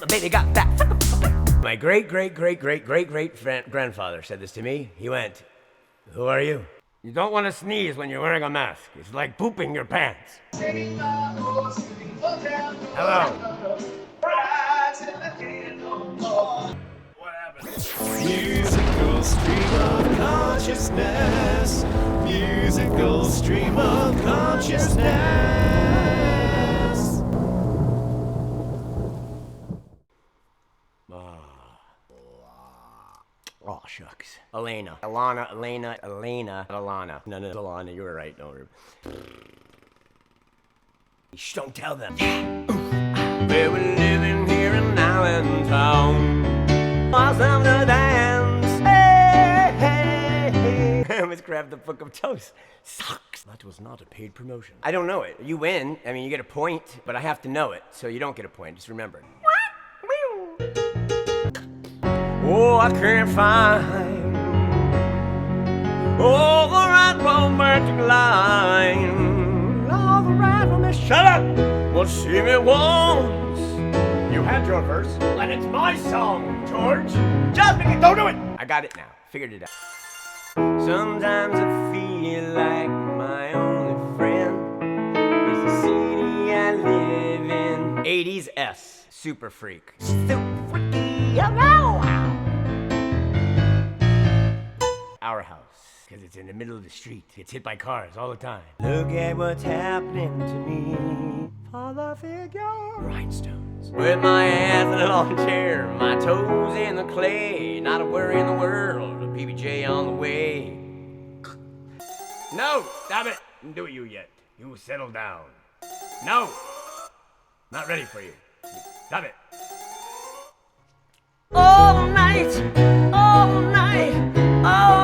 the baby got back. My great-great-great-great-great-great-grandfather said this to me. He went, "Who are you? You don't want to sneeze when you're wearing a mask. It's like pooping your pants." Hello. What happened? Musical stream of consciousness. Musical stream of consciousness. Oh, shucks. Elena. No, Alana, you were right. Don't worry. Shh, don't tell them. We were living here in Allentown. Awesome to dance. Hey. Let's grab the book of toast. Sucks. That was not a paid promotion. I don't know it. You win. I mean, you get a point, but I have to know it, so you don't get a point. Just remember it. Oh, I can't find all the right romantic line. All the right romantic. Shut up! Well, sing it once. You had your verse, and it's my song, George. Just because, don't do it. I got it now. Figured it out. Sometimes I feel like my only friend is the city I live in. 80s S. Super freak. Super freaky. Our house, because it's in the middle of the street. It's hit by cars all the time. Look at what's happening to me. Father figure. Rhinestones. With my ass in a lawn chair, my toes in the clay. Not a worry in the world, a PBJ on the way. No, stop it. Don't do it you yet. You settle down. No, not ready for you. Stop it. All night, oh,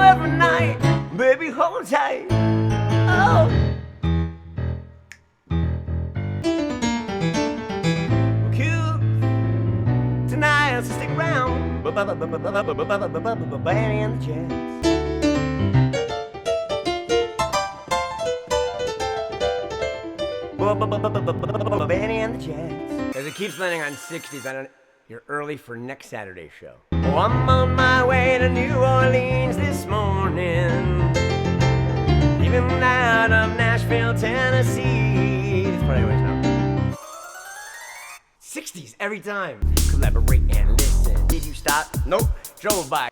every night, baby, hold tight, oh. We're cute tonight, so stick around. Benny and the Jets. Benny and the Jets. As it keeps landing on 60s, I don't... You're early for next Saturday's show. Oh, I'm on my way to New Orleans this morning. Leaving out of Nashville, Tennessee. That's what I always know. 60s every time. Collaborate and listen. Did you stop? Nope. Drove by.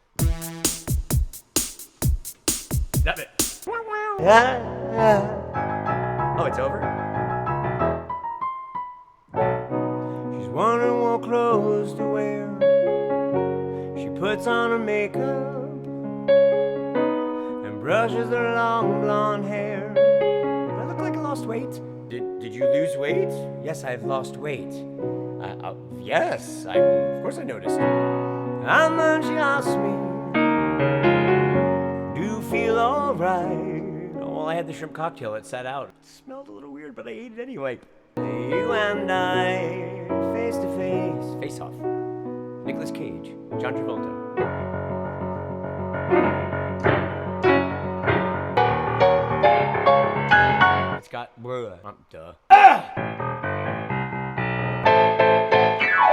Stop it. Oh, it's over? Wondering what clothes to wear. She puts on her makeup and brushes her long blonde hair. Do I look like I lost weight? Did you lose weight? Yes, I've lost weight. Yes, of course I noticed. And then she asked me, do you feel alright? Oh, well, I had the shrimp cocktail. It sat out. It smelled a little weird, but I ate it anyway. You and I, face to face. Face Off. Nicolas Cage. John Travolta. It's got... duh. Ah!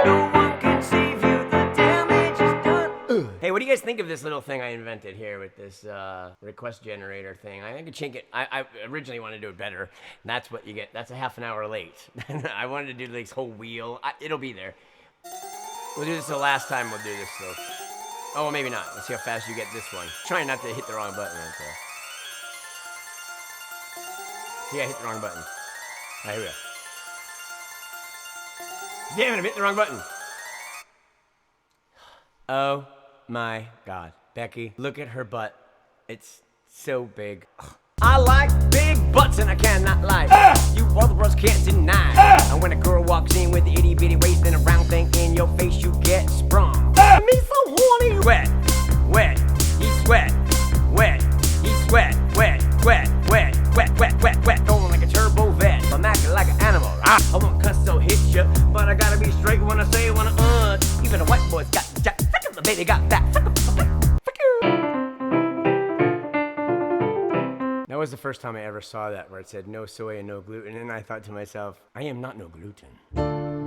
No one can save you, the damage is done. Hey, what do you guys think of this little thing I invented here with this request generator thing? I think I originally wanted to do it better, and that's what you get. That's a half an hour late. I wanted to do this whole wheel. It'll be there. We'll do this the last time we'll do this, though. Oh, well, maybe not. Let's see how fast you get this one. Trying not to hit the wrong button. Okay. See, I hit the wrong button. All right, here we go. Damn it, I hit the wrong button. Oh my God. Becky, look at her butt. It's so big. I like big butts and I cannot lie. You other bros can't deny. And when a girl walks in with the itty bitty waist and a round thing in your face, you get sprung. Me so horny. Wet, wet, he sweat, wet, he sweat, wet, wet, wet, wet, wet, wet, wet, going like a turbo vet. I'm acting like an animal. I won't cuss so hit ya, but I gotta be straight when I say when I even a white boy's got the jack. The baby got that. That was the first time I ever saw that, where it said no soy and no gluten, and I thought to myself, I am not no gluten.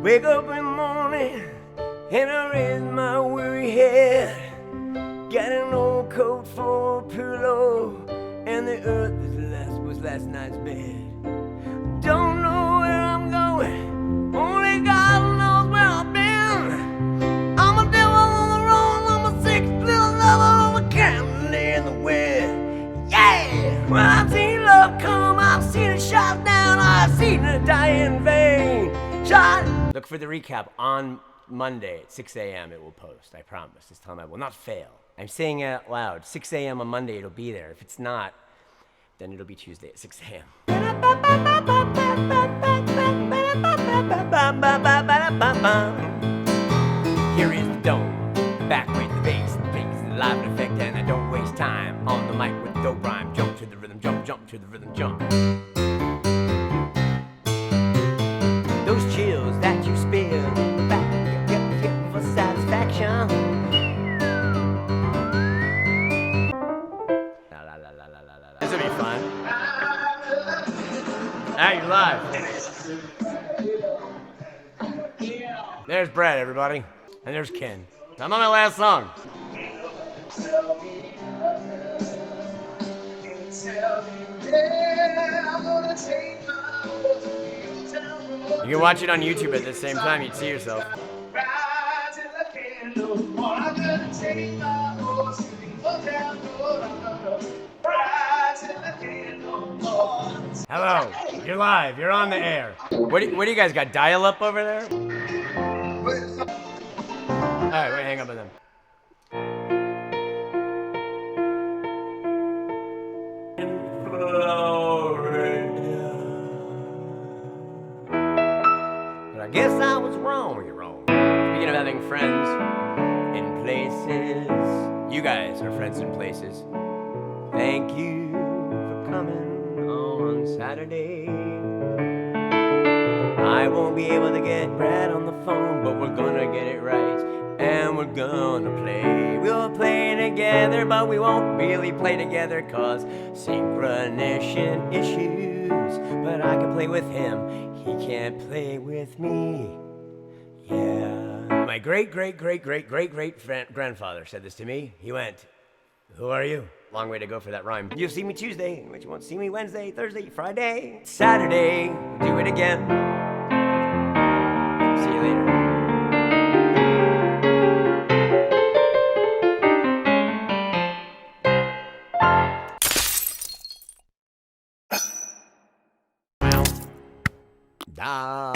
Wake up in the morning, and I raise my weary head. Got an old coat for a pillow, and the earth was last night's bed. Don't know where I'm going, only God knows where I've been. I'm a devil on the road, I'm a sick little lover of a candy in the wind. Yeah! Well, I've seen love come, I've seen it shot down, I've seen it die in vain. Shot! Look for the recap on Monday at 6 a.m. it will post, I promise. This time I will not fail. I'm saying it out loud. 6 a.m. on Monday it'll be there. If it's not, then it'll be Tuesday at 6 a.m. Here is the dome, back with the bass, the bass, the live effect, and I don't waste time on the mic with dope rhyme. Jump to the rhythm, jump, jump to the rhythm, jump. Those chills that you spill in the back, get for satisfaction. This will be fun. Now you're live. There's Brett, everybody. And there's Ken. I'm on my last song. You can watch it on YouTube at the same time, you'd see yourself. Hello, you're live, you're on the air. What do you guys got, dial-up over there? Alright, wait, hang up with them. But I guess I was wrong, you're wrong. Speaking of having friends in places, you guys are friends in places. Thank you for coming on Saturday. I won't be able to get Brad on the phone, but we're gonna get it right, and we're gonna play. We'll play together, but we won't really play together, cause synchronization issues. But I can play with him, he can't play with me. Yeah. My great-great-great-great-great-great-grandfather said this to me. He went, "Who are you?" Long way to go for that rhyme. You'll see me Tuesday, but you won't see me Wednesday, Thursday, Friday, Saturday. Do it again. See you later. Da.